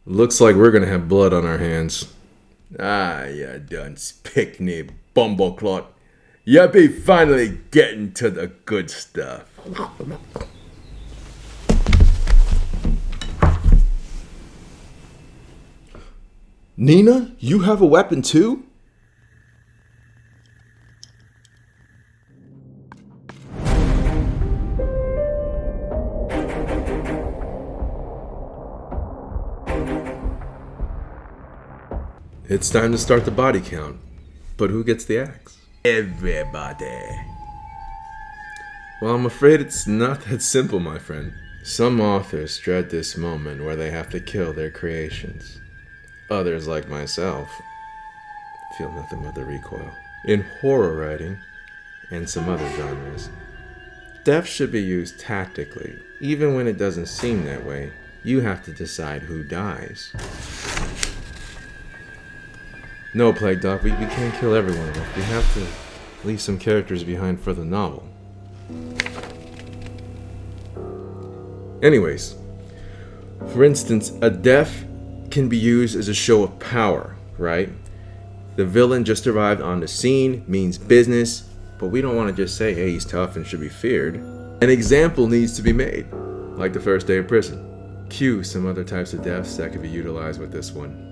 Looks like we're gonna have blood on our hands. Ah, ya done pick me, bumbleclot. Ya be finally getting to the good stuff. Nina, you have a weapon too? It's time to start the body count. But who gets the axe? Everybody. Well, I'm afraid it's not that simple, my friend. Some authors dread this moment where they have to kill their creations. Others, like myself, feel nothing but the recoil. In horror writing, and some other genres, death should be used tactically. Even when it doesn't seem that way, you have to decide who dies. No, Plague Dog, we can't kill everyone. We have to leave some characters behind for the novel. Anyways, for instance, a death can be used as a show of power, right? The villain just arrived on the scene, means business, but we don't want to just say, hey, he's tough and should be feared. An example needs to be made, like the first day of prison. Cue some other types of deaths that could be utilized with this one.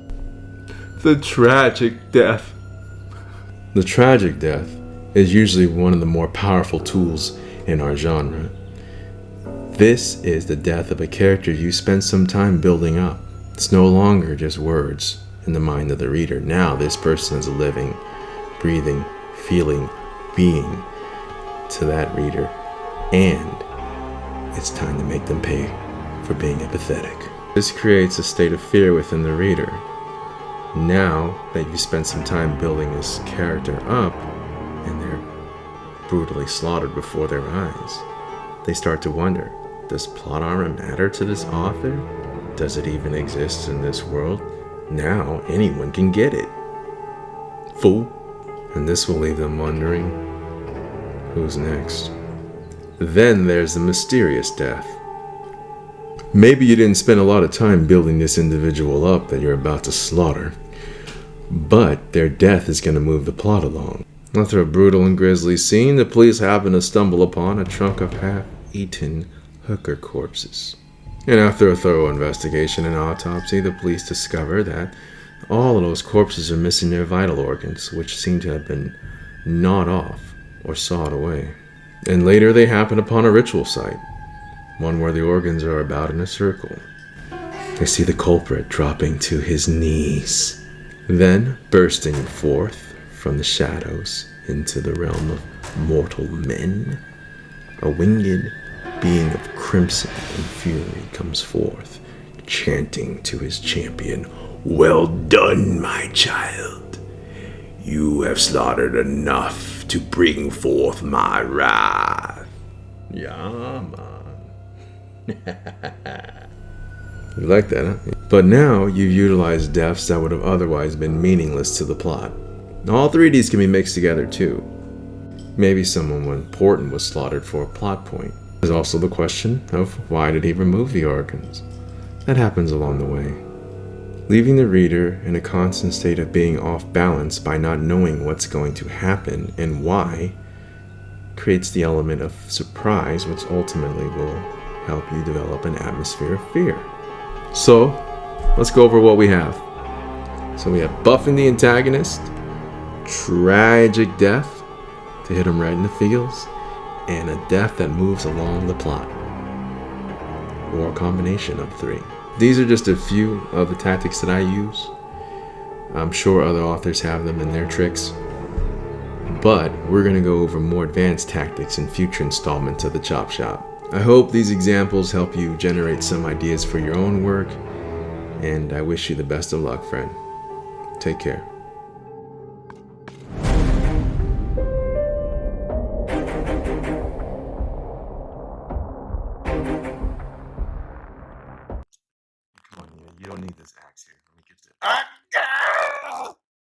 The tragic death. The tragic death is usually one of the more powerful tools in our genre. This is the death of a character you spent some time building up. It's no longer just words in the mind of the reader. Now this person is a living, breathing, feeling being to that reader, and it's time to make them pay for being empathetic. This creates a state of fear within the reader. Now that you spent some time building this character up and they're brutally slaughtered before their eyes, they start to wonder, does plot armor matter to this author? Does it even exist in this world? Now anyone can get it. Fool. And this will leave them wondering, who's next? Then there's the mysterious death. Maybe you didn't spend a lot of time building this individual up that you're about to slaughter, but their death is going to move the plot along. After a brutal and grisly scene, the police happen to stumble upon a trunk of half-eaten hooker corpses. And after a thorough investigation and autopsy, the police discover that all of those corpses are missing their vital organs, which seem to have been gnawed off or sawed away. And later they happen upon a ritual site, one where the organs are about in a circle. They see the culprit dropping to his knees, then bursting forth from the shadows into the realm of mortal men. A winged being of crimson and fury comes forth, chanting to his champion, "Well done, my child. You have slaughtered enough to bring forth my wrath." Yeah, man. You like that, huh? But now you've utilized deaths that would have otherwise been meaningless to the plot. All three of these can be mixed together too. Maybe someone important was slaughtered for a plot point. There's also the question of why did he remove the organs? That happens along the way. Leaving the reader in a constant state of being off balance by not knowing what's going to happen and why creates the element of surprise, which ultimately will help you develop an atmosphere of fear. So, let's go over what we have. So we have buffing the antagonist, tragic death to hit him right in the feels, and a death that moves along the plot, or a combination of three. These are just a few of the tactics that I use. I'm sure other authors have them in their tricks, but we're going to go over more advanced tactics in future installments of the Chop Shop. I hope these examples help you generate some ideas for your own work, and I wish you the best of luck, friend. Take care. Come on, you don't need this axe here. Let me get this.